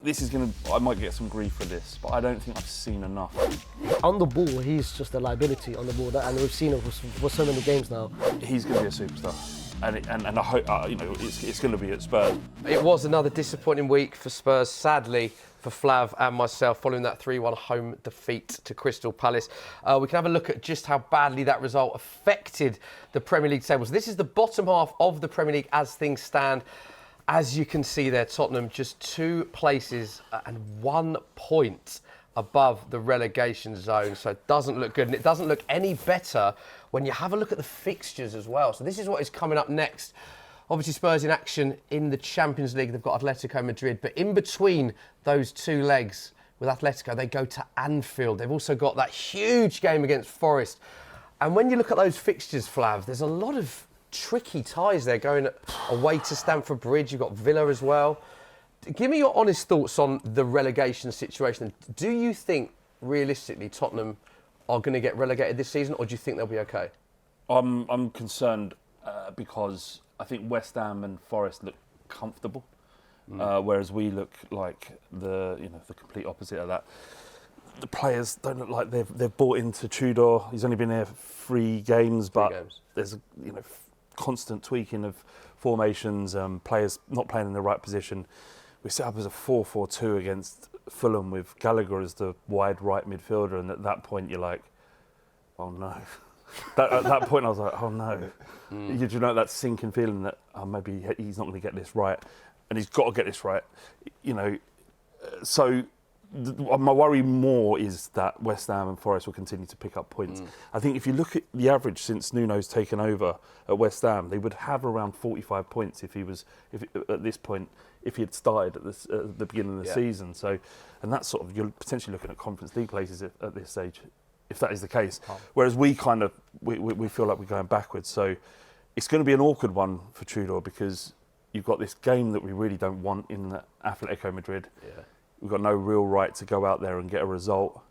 I might get some grief for this, but I don't think I've seen enough. On the ball, he's just a liability on the ball, and we've seen it for so many games now. He's going to be a superstar, and I hope it's going to be at Spurs. It was another disappointing week for Spurs, sadly, for Flav and myself, following that 3-1 home defeat to Crystal Palace. We can have a look at just how badly that result affected the Premier League tables. This is the bottom half of the Premier League as things stand. As you can see there, Tottenham just 2 places and 1 point above the relegation zone. So it doesn't look good. And it doesn't look any better when you have a look at the fixtures as well. So this is what is coming up next. Obviously, Spurs in action in the Champions League. They've got Atletico Madrid. But in between those 2 legs with Atletico, they go to Anfield. They've also got that huge game against Forest. And when you look at those fixtures, Flav, there's a lot of tricky ties there going away to Stamford Bridge. You've got Villa as well. Give me your honest thoughts on the relegation situation. Do you think realistically Tottenham are going to get relegated this season, or do you think they'll be okay? I'm concerned because I think West Ham and Forest look comfortable, whereas we look like the complete opposite of that. The players don't look like they've bought into Tudor. He's only been here for 3 games, but there's constant tweaking of formations, players not playing in the right position. We set up as a 4-4-2 against Fulham with Gallagher as the wide right midfielder, and at that point you're like, oh no. At that point I was like, oh no. You know that sinking feeling that maybe he's not going to get this right, and he's got to get this right. So my worry more is that West Ham and Forest will continue to pick up points. I think if you look at the average since Nuno's taken over at West Ham, they would have around 45 points if at this point, if he had started at the beginning of the season. So, and that's sort of, you're potentially looking at Conference League places at this stage, if that is the case. Whereas we feel like we're going backwards. So it's going to be an awkward one for Tudor because you've got this game that we really don't want in Atletico Madrid. Yeah. We've got no real right to go out there and get a result.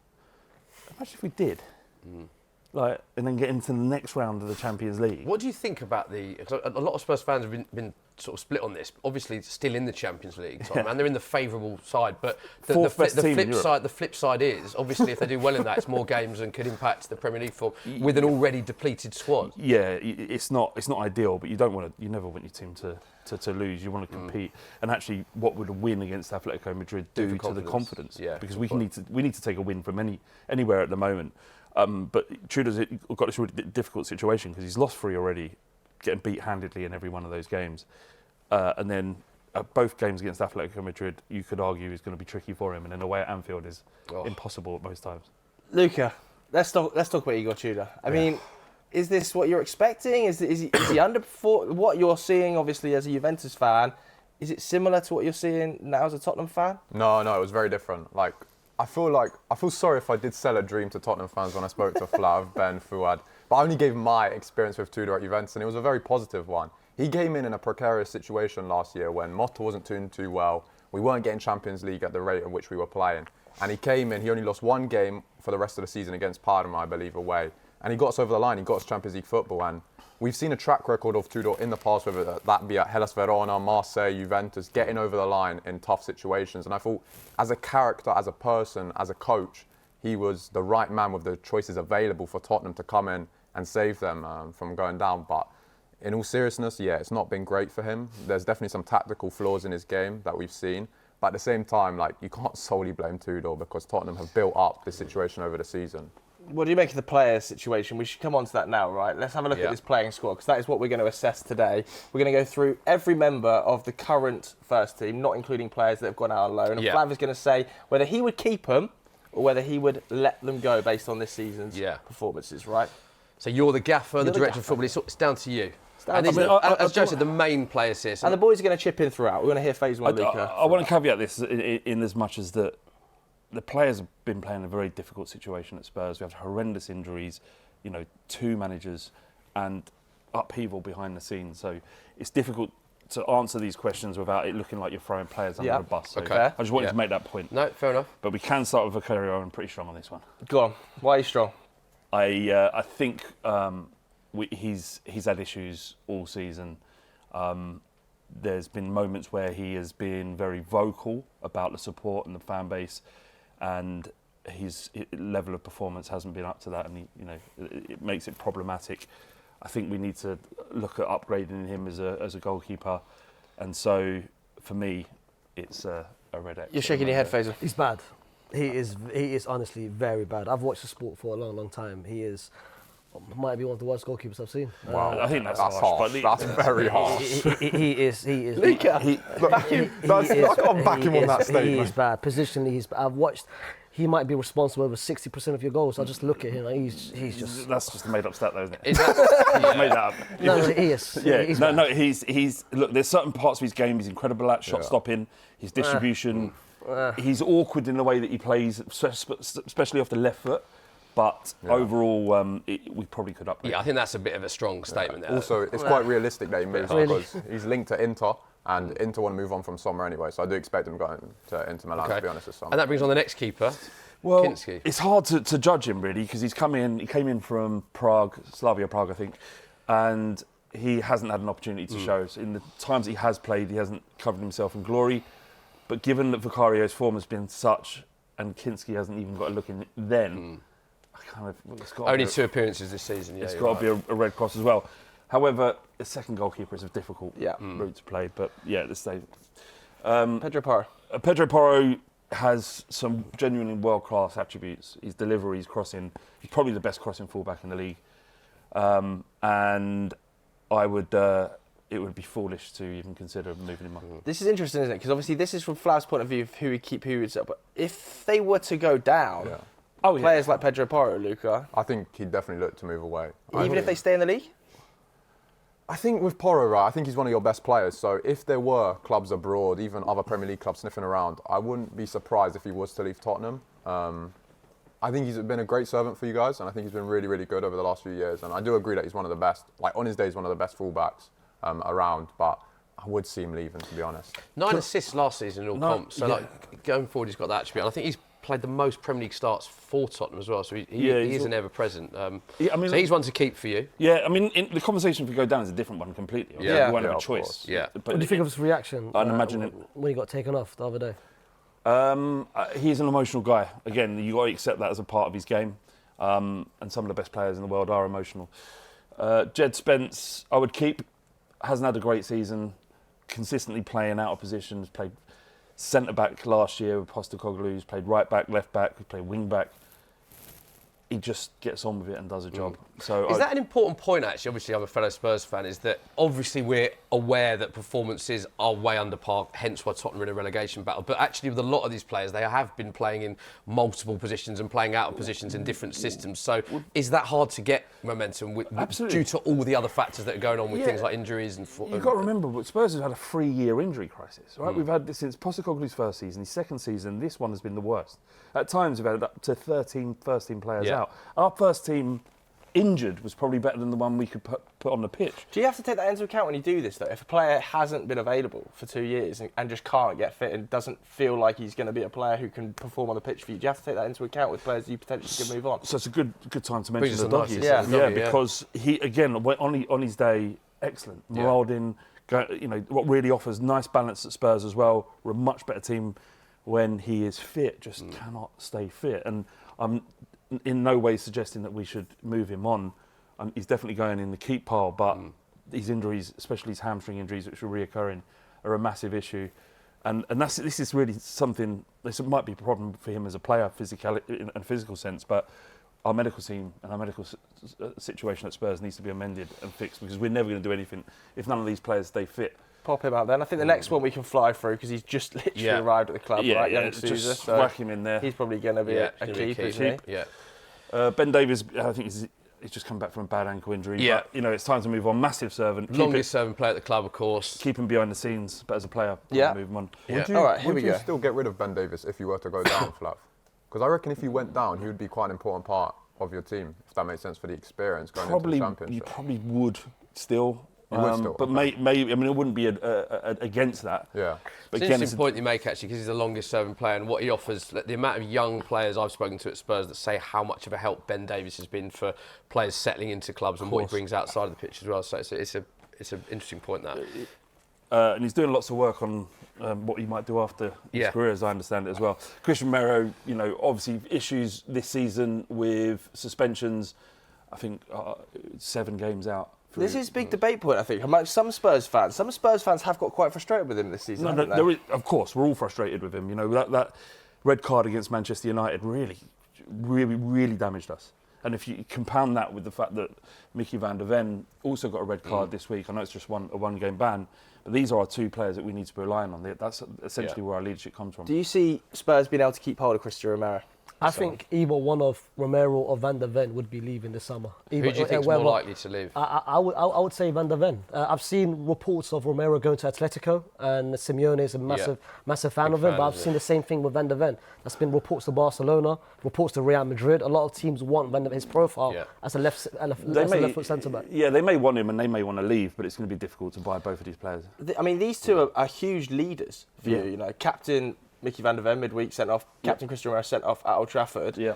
Imagine if we did. And then get into the next round of the Champions League. What do you think about a lot of Spurs fans have been sort of split on this. Obviously, still in the Champions League, Tom, and they're in the favourable side. But the flip side is, obviously, if they do well in that, it's more games and could impact the Premier League form with an already depleted squad. Yeah, it's not ideal, but you never want your team to lose. You want to compete. And actually, what would a win against Atletico Madrid do to the confidence? Yeah, because we need to take a win from anywhere at the moment. But Tudor's got this really difficult situation because he's lost 3 already, getting beat handedly in every one of those games. And then both games against Atletico Madrid, you could argue, is going to be tricky for him. And then away at Anfield is impossible at most times. Luca, let's talk about Igor Tudor. I mean, is this what you're expecting? Is he underperformed? What you're seeing, obviously, as a Juventus fan, is it similar to what you're seeing now as a Tottenham fan? No, it was very different. I feel sorry if I did sell a dream to Tottenham fans when I spoke to Flav, Ben, Fuad. But I only gave my experience with Tudor at Juventus, and it was a very positive one. He came in a precarious situation last year when Motta wasn't doing too well. We weren't getting Champions League at the rate at which we were playing. And he came in, he only lost 1 game for the rest of the season against Parma, I believe, away. And he got us over the line, he got us Champions League football. And we've seen a track record of Tudor in the past, whether that be at Hellas Verona, Marseille, Juventus, getting over the line in tough situations. And I thought, as a character, as a person, as a coach, he was the right man with the choices available for Tottenham to come in and save them from going down. But in all seriousness, it's not been great for him. There's definitely some tactical flaws in his game that we've seen. But at the same time, you can't solely blame Tudor because Tottenham have built up this situation over the season. What do you make of the players' situation? We should come on to that now, right? Let's have a look at this playing squad, because that is what we're going to assess today. We're going to go through every member of the current first team, not including players that have gone out on loan. And Flav is going to say whether he would keep them or whether he would let them go based on this season's performances, right? So you're the gaffer, the director of football. It's down to you. As Joe said, the main players here. And the boys are going to chip in throughout. We're going to hear Faysal and Luca. I want to caveat this in as much as that the players have been playing a very difficult situation at Spurs. We have horrendous injuries, 2 managers and upheaval behind the scenes. So it's difficult to answer these questions without it looking like you're throwing players under a bus. So I just wanted to make that point. No, fair enough. But we can start with Vicario. I'm pretty strong on this one. Go on. Why are you strong? I think he's had issues all season. there's been moments where he has been very vocal about the support and the fan base, and his level of performance hasn't been up to that, and it makes it problematic. I think we need to look at upgrading him as a goalkeeper, and so for me, it's a red X. You're shaking your head, Faysal. He's bad. He is honestly very bad. I've watched the sport for a long, long time. He might be one of the worst goalkeepers I've seen. Wow, I think that's harsh. harsh. That's very harsh. He is. Luca. I can't back him on that statement. He is bad. Positionally, I've watched. He might be responsible over 60% of your goals. I just look at him. He's just. That's just a made-up stat, though, isn't it? Is that, He's made that up. No, he is. Yeah, He's no, bad. he's. Look, there's certain parts of his game he's incredible at. Shot stopping, his distribution. He's awkward in the way that he plays, especially off the left foot. But overall, we probably could upgrade. I think that's a bit of a strong statement there. Also, it's quite realistic that he moves because he's linked to Inter, and Inter want to move on from Sommer anyway. So I do expect him going to Inter Milan, to be honest, this summer. And that brings on the next keeper, Well, Kinski. it's hard to judge him really because he came in from Prague, Slavia Prague, I think, and he hasn't had an opportunity to show. So in the times he has played, he hasn't covered himself in glory. But given that Vicario's form has been such, and Kinski hasn't even got a look in then, it's got Only 2 appearances this season. It's got to be a red cross as well. However, the second goalkeeper is a difficult route to play. But yeah, at this stage, Pedro Porro. Pedro Porro has some genuinely world-class attributes. His delivery, his crossing. He's probably the best crossing fullback in the league. And I would. It would be foolish to even consider moving him on. This is interesting, isn't it? Because obviously this is from Flav's point of view of who we keep, who it's up. But if they were to go down, players like Pedro Porro, Luca, I think he'd definitely look to move away. even if they stay in the league. I think with Porro, right, I think he's one of your best players. So if there were clubs abroad, even other Premier League clubs sniffing around, I wouldn't be surprised if he was to leave Tottenham. I think he's been a great servant for you guys, and I think he's been really, really good over the last few years. And I do agree that he's one of the best, like on his day, he's one of the best fullbacks around. But I would see him leaving, to be honest. 9 assists last season in all comps. So like going forward, he's got that attribute. And I think he's played the most Premier League starts for Tottenham as well. So he is an ever-present. So he's one to keep for you. Yeah, I mean, the conversation if we go down is a different one completely. Yeah. We won't have a of choice. course. Yeah. But What do you think of his reaction? I'd imagine when he got taken off the other day. He's an emotional guy. Again, you got to accept that as a part of his game. And some of the best players in the world are emotional. Jed Spence, I would keep. Hasn't had a great season. Consistently playing out of positions. Played centre back last year with Postecoglou. He's played right back, left back. He played wing back. He just gets on with it and does a job. So Is that an important point, actually? Obviously, I'm a fellow Spurs fan, is that obviously we're aware that performances are way under par, hence why Tottenham are in a relegation battle. But actually, with a lot of these players, they have been playing in multiple positions and playing out of positions in different systems. So is that hard to get momentum due to all the other factors that are going on with things like injuries and... You've got to remember, but Spurs have had a 3-year injury crisis, right? We've had this since Postecoglou's first season. His second season, this one has been the worst. At times, we've had up to 13 first-team players out. Our first team injured was probably better than the one we could put on the pitch. Do you have to take that into account when you do this, though? If a player hasn't been available for 2 years and just can't get fit and doesn't feel like he's going to be a player who can perform on the pitch for you, do you have to take that into account with players you potentially can move on? So it's a good time to mention the Brings doggy. us a nice Because he, again, on his day, excellent. Marauding, what really offers nice balance at Spurs as well. We're a much better team when he is fit, just cannot stay fit. And I'm in no way suggesting that we should move him on. He's definitely going in the keep pile, but his injuries, especially his hamstring injuries, which are reoccurring, are a massive issue. And this is really something, this might be a problem for him as a player, in a physical sense, but our medical team and our medical situation at Spurs needs to be amended and fixed, because we're never going to do anything if none of these players stay fit. Pop him out then. I think the next one we can fly through, because he's just literally arrived at the club, right? Young Sousa, just whack him in there. He's probably going to be a keeper, isn't he? Ben Davies, I think he's just come back from a bad ankle injury. Yeah. But, it's time to move on. Massive servant. Longest serving player at the club, of course. Keep him behind the scenes, but as a player, move him on. All right, here we Would you go. still get rid of Ben Davies if you were to go down, Flav? Because I reckon if you went down, he would be quite an important part of your team, if that makes sense for the experience going into the Championship. You probably would still. You would still, but okay. maybe, I mean, it wouldn't be against that. Yeah. But It's an again, interesting point you make, actually, because he's the longest serving player, and what he offers, the amount of young players I've spoken to at Spurs that say how much of a help Ben Davies has been for players settling into clubs and what he brings outside of the pitch as well. So it's an interesting point, that. and he's doing lots of work on what he might do after his career, as I understand it as well. Christian Romero, obviously issues this season with suspensions. I think 7 games out. This is a big debate point, I think, among some Spurs fans. Some Spurs fans have got quite frustrated with him this season, haven't they? Of course, we're all frustrated with him. That red card against Manchester United really damaged us. And if you compound that with the fact that Mickey van der Ven also got a red card this week, I know it's just a one-game ban, but these are our 2 players that we need to be relying on. That's essentially where our leadership comes from. Do you see Spurs being able to keep hold of Christian Romero? I think either one of Romero or Van der Ven would be leaving this summer. Who do you think is more likely to leave? I would say Van der Ven. I've seen reports of Romero going to Atletico, and Simeone is a massive fan of him. But I've seen the same thing with Van der Ven. There's been reports to Barcelona, reports to Real Madrid. A lot of teams want Van der Ven's profile as a left foot centre back. Yeah, they may want him and they may want to leave, but it's going to be difficult to buy both of these players. I mean, these 2 are huge leaders for you. Captain Mickey van der Ven midweek sent off, Captain Christian Romero sent off at Old Trafford. Yeah.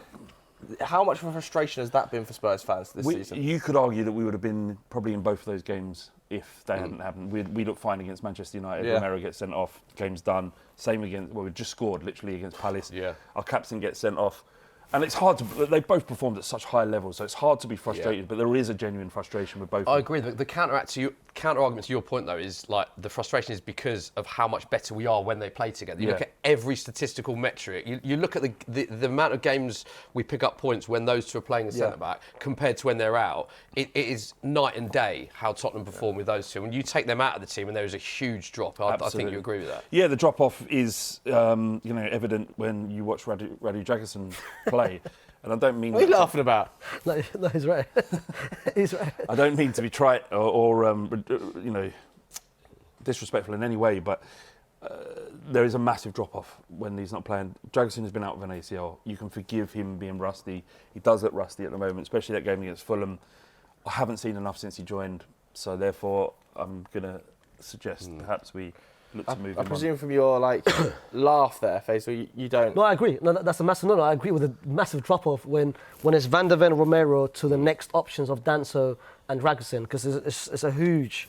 How much of a frustration has that been for Spurs fans this season? You could argue that we would have been probably in both of those games if they hadn't happened. We looked fine against Manchester United. Romero gets sent off, game's done. Same against, we just scored literally against Palace. Yeah. Our captain gets sent off. And it's hard to. They both performed at such high levels, so it's hard to be frustrated. But there is a genuine frustration with both. I agree. The counter argument to your point though is like the frustration is because of how much better we are when they play together. You look at every statistical metric. You look at the amount of games we pick up points when those 2 are playing the centre back compared to when they're out. It is night and day how Tottenham perform with those 2. When you take them out of the team and there is a huge drop, I think you agree with that. Yeah, the drop off is evident when you watch Radu Dragusin play. And I don't mean... What are you laughing about? No, he's right. He's right. I don't mean to be trite or disrespectful in any way, but there is a massive drop-off when he's not playing. Dragusin has been out with an ACL. You can forgive him being rusty. He does look rusty at the moment, especially that game against Fulham. I haven't seen enough since he joined, so therefore I'm going to suggest perhaps we... I presume from your laugh there, Faysal, you don't. No, I agree. No, that's a massive. No, I agree with the massive drop off when it's Van der Ven, Romero to the next options of Danso and Dragusin, because it's a huge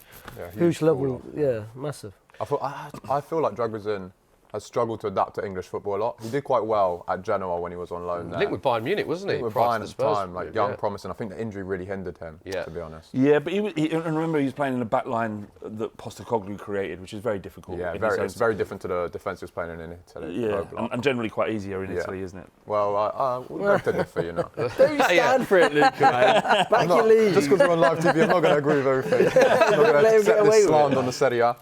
level. Yeah, massive. I feel like Dragusin has struggled to adapt to English football a lot. He did quite well at Genoa when he was on loan there. Linked with Bayern Munich, wasn't he? With Bayern at the time, young, promising. I think the injury really hindered him, to be honest. Yeah, but and remember he was playing in a back line that Postecoglou created, which is very difficult. Yeah, it's very different to the defence he was playing in Italy. Yeah, and generally quite easier in Italy, isn't it? Well, we beg to differ, Don't stand for it, Luca, man. Back your league. Just because we're on live TV, I'm not going to agree with everything. I'm not going to accept this slant on the Serie A.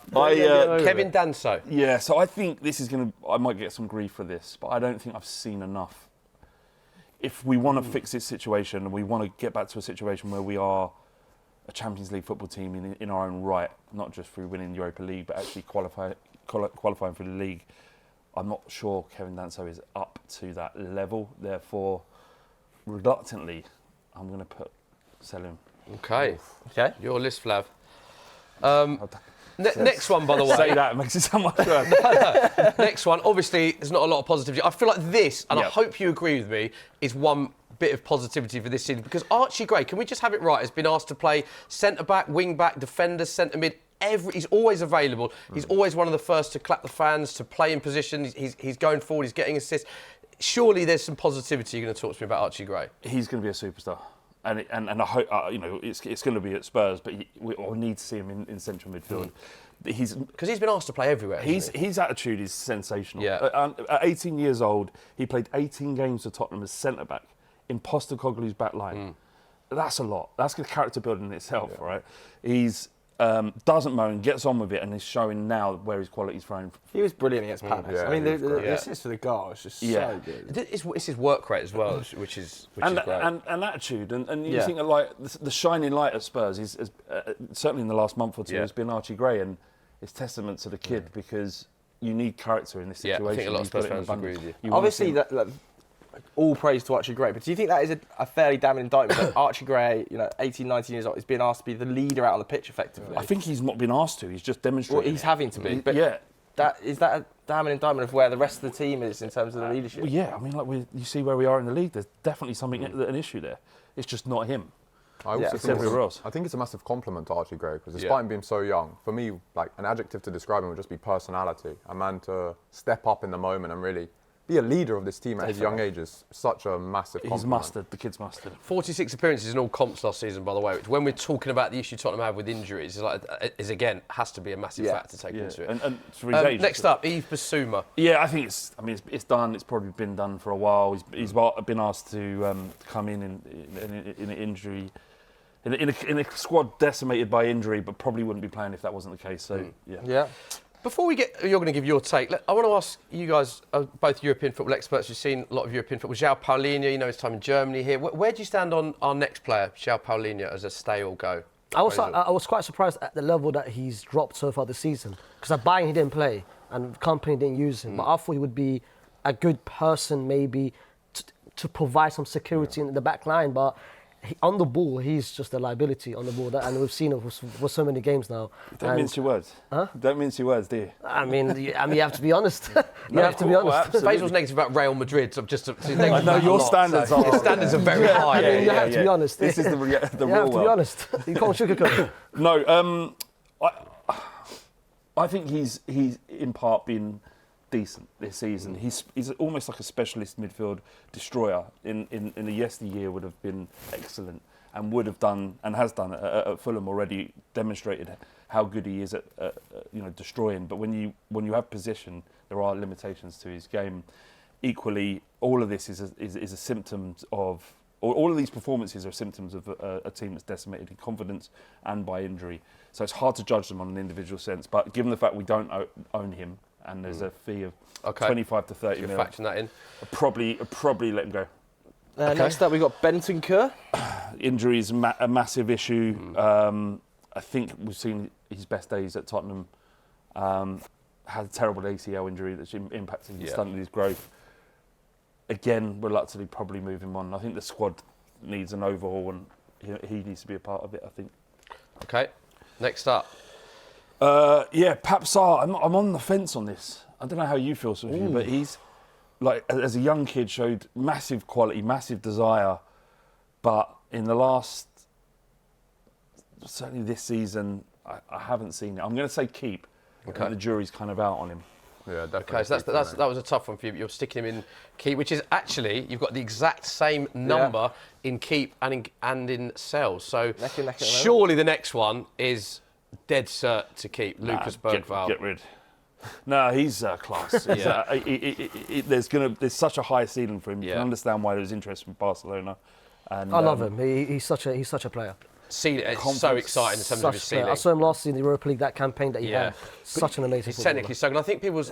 Kevin Danso. Yeah, so I think this is going to... I might get some grief for this, but I don't think I've seen enough. If we want to fix this situation and we want to get back to a situation where we are a Champions League football team in our own right, not just through winning the Europa League, but actually qualifying for the league, I'm not sure Kevin Danso is up to that level. Therefore, reluctantly, I'm going to sell him. Okay. Your list, Flav. Next one, by the way. Say that, it makes it sound much worse. Next one, obviously, there's not a lot of positivity. I feel like this, and I hope you agree with me, is one bit of positivity for this season. Because Archie Gray, can we just have it right, has been asked to play centre-back, wing-back, defender, centre-mid. He's always available. He's always one of the first to clap the fans, to play in position. He's going forward, he's getting assists. Surely there's some positivity you're going to talk to me about Archie Gray. He's going to be a superstar. And I hope it's going to be at Spurs, but we'll need to see him in central midfield. Because he's been asked to play everywhere. His attitude is sensational. Yeah. At 18 years old, he played 18 games for Tottenham as centre back in Postecoglou's back line. That's a lot. That's the character building in itself, right? He's doesn't moan, gets on with it, and is showing now where his quality's thrown. He was brilliant against Palace. I mean, the assist for the goal is just so good. It's his work rate as well, which is great. And attitude, and you think of like the shining light at Spurs is certainly in the last month or two has been Archie Gray, and it's testament to the kid because you need character in this situation. I think a lot of Spurs fans agree with you. Obviously, all praise to Archie Gray, but do you think that is a fairly damning indictment that Archie Gray, 18, 19 years old, is being asked to be the leader out on the pitch effectively? I think he's not been asked to, he's just demonstrated. Well, he's having to be, but is that a damning indictment of where the rest of the team is in terms of the leadership? Well, yeah, I mean, you see where we are in the league, there's definitely an issue there. It's just not him. I also it's everywhere else. I think it's a massive compliment to Archie Gray because despite him being so young, for me, like an adjective to describe him would just be personality. A man to step up in the moment and really be a leader of this team at his young age is such a massive compliment. He's mustard. The kid's mustard. 46 appearances in all comps last season, by the way, which when we're talking about the issue Tottenham have with injuries, is again, has to be a massive factor to take into it. And for his age. Next up, Yves Bissouma. Yeah, I think it's done. It's probably been done for a while. He's been asked to come in an injury, in a squad decimated by injury, but probably wouldn't be playing if that wasn't the case. So Yeah. Before we get, you're going to give your take. I want to ask you guys, both European football experts, you've seen a lot of European football. João Paulinho, you know his time in Germany here. Where do you stand on our next player, João Paulinho, as a stay or go? I was quite surprised at the level that he's dropped so far this season. Because at Bayern he didn't play and the company didn't use him. But I thought he would be a good person maybe to provide some security in the back line. But on the ball, he's just a liability on the ball. And we've seen it for so many games now. Don't mince your words. Huh? Don't mince your words, do you? I mean, you have to be honest. You have to be honest. Faisal's negative about Real Madrid. So I know your standards are. Your standards are very high. I mean, you have to be honest. This is the real world. You have to be honest. You can't sugarcoat it. No, I think he's in part been decent this season. He's almost like a specialist midfield destroyer. In the yesteryear would have been excellent and would have done and has done at Fulham already demonstrated how good he is at destroying. But when you have possession, there are limitations to his game. Equally, all of this is a symptom of. All of these performances are symptoms of a team that's decimated in confidence and by injury. So it's hard to judge them on an individual sense. But given the fact we don't own him and there's a fee of 25 to 30 million, million, factoring that in, I'd probably let him go. Next up, we've got Bentancur. Injury is a massive issue. I think we've seen his best days at Tottenham. Had a terrible ACL injury that's impacted and stunted his growth. Again, reluctantly probably move him on. I think the squad needs an overhaul and he needs to be a part of it, I think. Okay, next up. Pape Sarr, I'm on the fence on this. I don't know how you feel, Sophie, but he's, like, as a young kid, showed massive quality, massive desire. But in the last, certainly this season, I haven't seen it. I'm going to say keep. Okay. And the jury's kind of out on him. Yeah, definitely. Okay, so that was a tough one for you. You're sticking him in keep, which is actually, you've got the exact same number in keep and in sales. So surely the next one is dead cert to keep. Lucas Bergvall. Get rid. No, he's class. There's such a high ceiling for him. You can understand why there was interest from Barcelona. And I love him. He's such a player. It's so exciting in terms of his ceiling. I saw him last season in the Europa League, that campaign that he had. Such an amazing footballer. Technically so, and I think people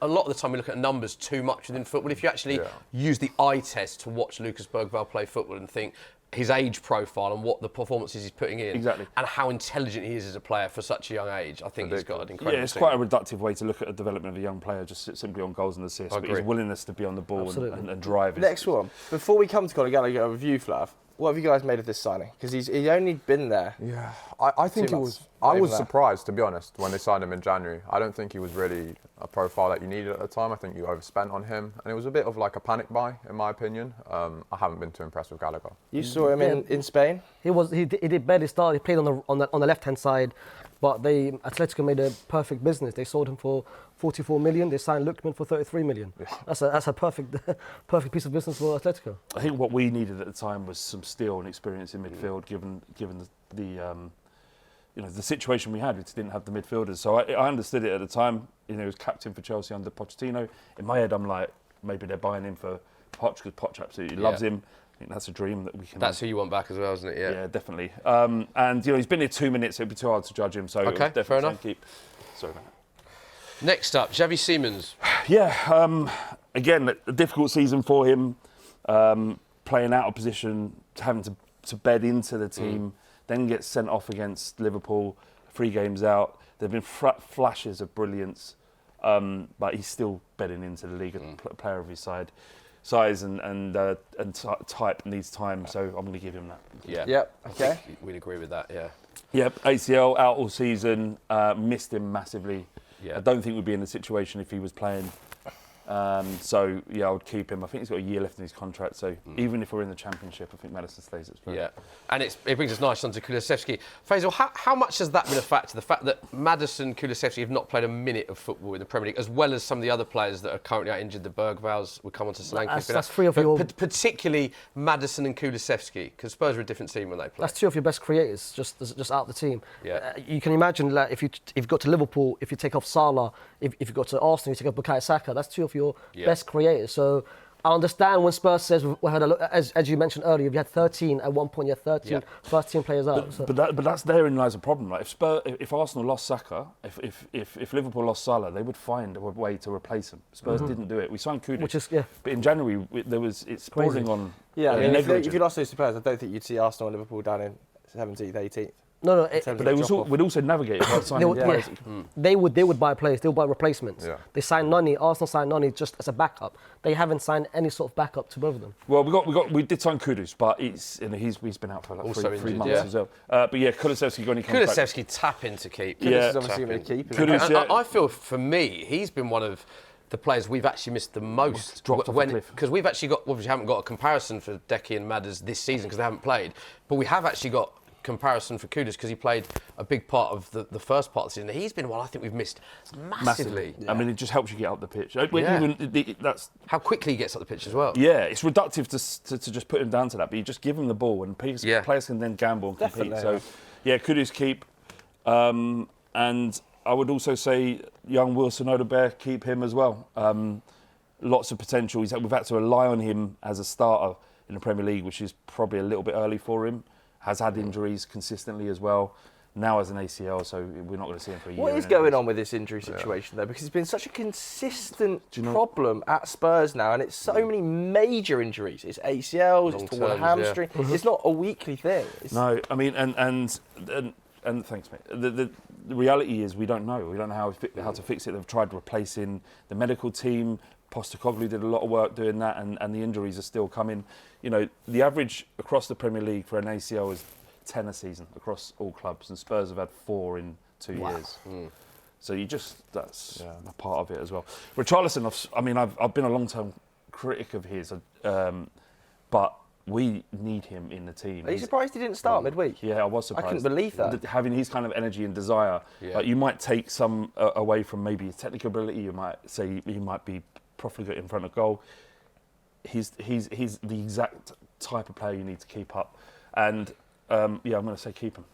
a lot of the time we look at numbers too much within football. If you actually use the eye test to watch Lucas Bergvall play football and think his age profile and what the performances he's putting in, and how intelligent he is as a player for such a young age, I think he's got an incredible. Yeah, it's quite a reductive way to look at the development of a young player, just simply on goals and assists. But his willingness to be on the ball and drive. Next one, before we come to Conor Gallagher, a review, Flav. What have you guys made of this signing? Because he's only been there. Yeah, I think I was surprised, to be honest, when they signed him in January. I don't think he was really a profile that you needed at the time. I think you overspent on him, and it was a bit of like a panic buy, in my opinion. I haven't been too impressed with Gallagher. You saw him in Spain. He did barely start. He played on the left hand side, but Atletico made a perfect business. They sold him for 44 million. They signed Lookman for 33 million. Yeah. That's a perfect piece of business for Atletico. I think what we needed at the time was some steel and experience in midfield, given the situation we had. We didn't have the midfielders, so I understood it at the time. He was captain for Chelsea under Pochettino. In my head, I'm like, maybe they're buying him for Poch because Poch absolutely loves him. I think that's a dream that we can. That's who you want back as well, isn't it? Yeah, definitely. And he's been here 2 minutes. It'd be too hard to judge him. So okay, fair enough. Sorry about that. Next up, Xavi Simons. Yeah, again, a difficult season for him. Playing out of position, having to bed into the team, then gets sent off against Liverpool, 3 games out. There have been flashes of brilliance, but he's still bedding into the league. A player of his size and type needs time, so I'm going to give him that. Yeah. Yep. Okay. I think we'd agree with that. Yeah. Yep. ACL out all season. Missed him massively. Yeah. I don't think we'd be in the situation if he was playing So yeah, I would keep him. I think he's got a year left in his contract. So even if we're in the Championship, I think Maddison stays at Spurs. Yeah, and it brings us nicely on to Kulusevski. Faysal, how much has that been a factor? The fact that Maddison, Kulusevski have not played a minute of football in the Premier League, as well as some of the other players that are currently out injured. The Bergvals, we come on to Solanke. That's three of your... Particularly Maddison and Kulusevski, because Spurs are a different team when they play. That's two of your best creators, just out the team. Yeah. You can imagine that if you got to Liverpool, if you take off Salah, if you got to Arsenal, you take off Bukayo Saka. That's two of your best creators. So I understand when Spurs says we had a look, as you mentioned earlier, you had 13 at one point. You had 13 first team players out. But that's therein lies a problem. Like if Arsenal lost Saka, if Liverpool lost Salah, they would find a way to replace him. Spurs didn't do it. We signed Kudus, but in January it's bordering on. Yeah, if you lost those two players, I don't think you'd see Arsenal and Liverpool down in 17th, 18th. No, but we'd also navigate by signing players. They would buy players. They would buy replacements. Yeah. They signed Nani. Arsenal signed Nani just as a backup. They haven't signed any sort of backup to both of them. Well, we did sign Kudus, but he's been out for like three months as well. But yeah, Kulusevski got any contract. Kulusevski tapping to keep. Kudus is obviously going to keep. I feel for me, he's been one of the players we've actually missed the most. Dropped off the cliff. Because we've actually obviously haven't got a comparison for Decky and Madders this season because they haven't played, but we have actually got comparison for Kudus because he played a big part of the first part of the season. He's been one I think we've missed massively. Yeah. I mean, it just helps you get up the pitch. That's how quickly he gets up the pitch as well. Yeah, it's reductive to just put him down to that, but you just give him the ball and players can then gamble and compete. Definitely, so, Kudus keep. And I would also say young Wilson Odobert, keep him as well. Lots of potential. We've had to rely on him as a starter in the Premier League, which is probably a little bit early for him. Has had injuries consistently as well. Now as an ACL, so we're not going to see him for a year. What is going on with this injury situation though? Because it's been such a consistent problem at Spurs now, and it's so many major injuries. It's ACLs, it's torn hamstring. It's not a weekly thing. No, I mean, and thanks, mate. The reality is we don't know. We don't know how to fix it. They've tried replacing the medical team. Postecoglou did a lot of work doing that, and the injuries are still coming. You know, the average across the Premier League for an ACL is 10 a season across all clubs, and Spurs have had 4 in 2 years. So that's a part of it as well. Richarlison, I've been a long-term critic of his, but we need him in the team. Are you surprised he didn't start midweek? Yeah, I was surprised. I couldn't believe that. Having his kind of energy and desire, you might take some away from maybe his technical ability. You might say he might be profligate in front of goal. He's the exact type of player you need to keep up, and I'm going to say keep him.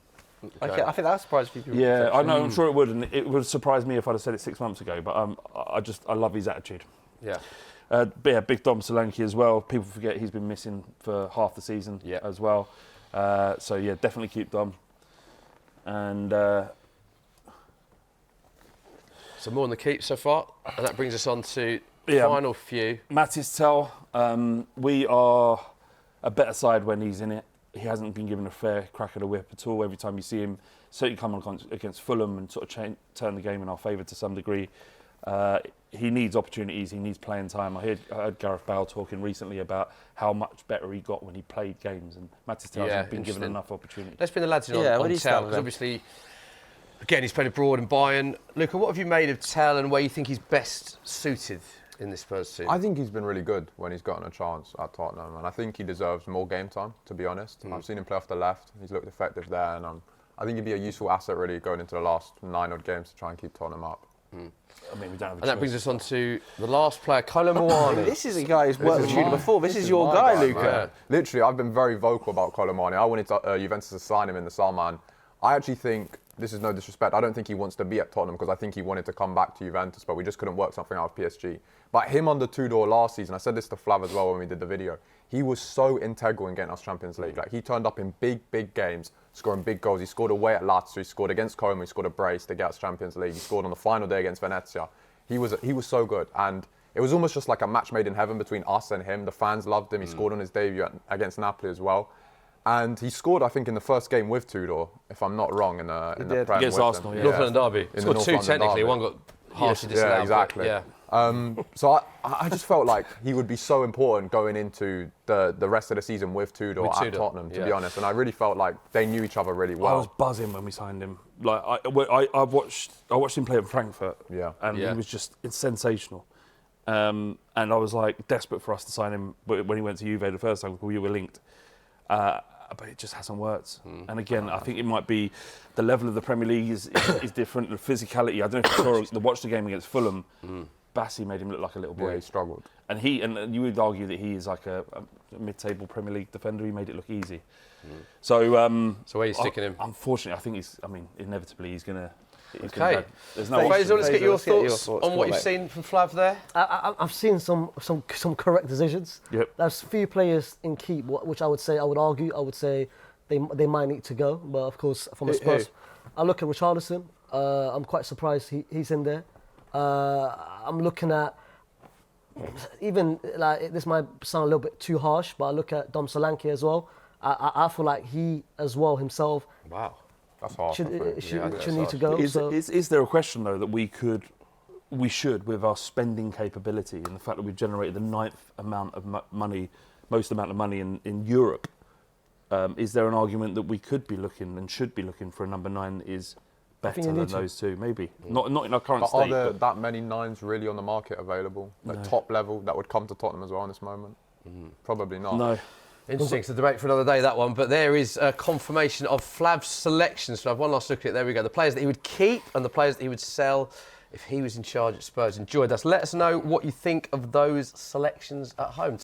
Okay, I think that surprised people. Yeah, I know. I'm sure it would, and it would surprise me if I'd have said it 6 months ago. But I love his attitude. Yeah. Big Dom Solanke as well. People forget he's been missing for half the season as well. So definitely keep Dom. And so more on the keep so far, and that brings us on to final few. Matis Tel, we are a better side when he's in it. He hasn't been given a fair crack at the whip at all. Every time you see him, certainly come on against Fulham and sort of turn the game in our favour to some degree. He needs opportunities. He needs playing time. I heard Gareth Bale talking recently about how much better he got when he played games, and Matis Tel hasn't been given enough opportunity. Let's bring the lads in on Tel, because obviously, again, he's played abroad in Bayern. Luca, what have you made of Tel and where you think he's best suited in this Spurs team? I think he's been really good when he's gotten a chance at Tottenham, and I think he deserves more game time, to be honest. I've seen him play off the left. He's looked effective there, and I think he'd be a useful asset really going into the last 9 odd games to try and keep Tottenham up. I mean, we don't have a and that brings us on to the last player, Kolo Muani. This is a guy who's worked with you before. This is your guy, Luca. Literally, I've been very vocal about Kolo Muani. I wanted Juventus to sign him in the summer, and I actually think, this is no disrespect, I don't think he wants to be at Tottenham because I think he wanted to come back to Juventus, but we just couldn't work something out of PSG. But him under Tudor last season, I said this to Flav as well when we did the video, he was so integral in getting us Champions League. Like, he turned up in big games, scoring big goals. He scored away at Lazio, he scored against Como, he scored a brace to get us Champions League. He scored on the final day against Venezia. He was so good, and it was almost just like a match made in heaven between us and him. The fans loved him. He scored on his debut against Napoli as well. And he scored, I think, in the first game with Tudor, if I'm not wrong, in the Prem against Arsenal. North London derby. He scored 2 technically. One got harshly disallowed. Yeah, exactly. So I just felt like he would be so important going into the rest of the season with Tudor at Tottenham, to be honest. And I really felt like they knew each other really well. I was buzzing when we signed him. Like I watched him play at Frankfurt, and he was just sensational. And I was like desperate for us to sign him when he went to Juve the first time because we were linked. But it just hasn't worked. And again, I think it might be the level of the Premier League is different. The physicality. I don't know if you saw watched the game against Fulham. Bassi made him look like a little boy. Yeah, he struggled. And you would argue that he is like a mid-table Premier League defender. He made it look easy. So where are you sticking him? Unfortunately, I think inevitably he's going to. Okay. There's no Faysal, let's get your Faysal, thoughts on what you've seen from Flav there. I've seen some correct decisions. Yep. There's a few players in keep, which I would say they might need to go. But of course, from a Spurs, I look at Richarlison. I'm quite surprised he's in there. I'm looking at even like this might sound a little bit too harsh, but I look at Dom Solanke as well. I feel like he as well himself. Wow. That's hard. Should need to go. Is there a question though that we should, with our spending capability and the fact that we've generated the ninth amount of money, most amount of money in Europe, is there an argument that we could be looking and should be looking for a number 9 that is better than those two? Maybe not in our current state. Are there that many 9s really on the market available at top level that would come to Tottenham as well in this moment? Probably not. No. Interesting. It's a debate for another day, that one. But there is a confirmation of Flav's selections. So I've one last look at it. There we go. The players that he would keep and the players that he would sell if he was in charge at Spurs. Enjoyed us. Let us know what you think of those selections at home.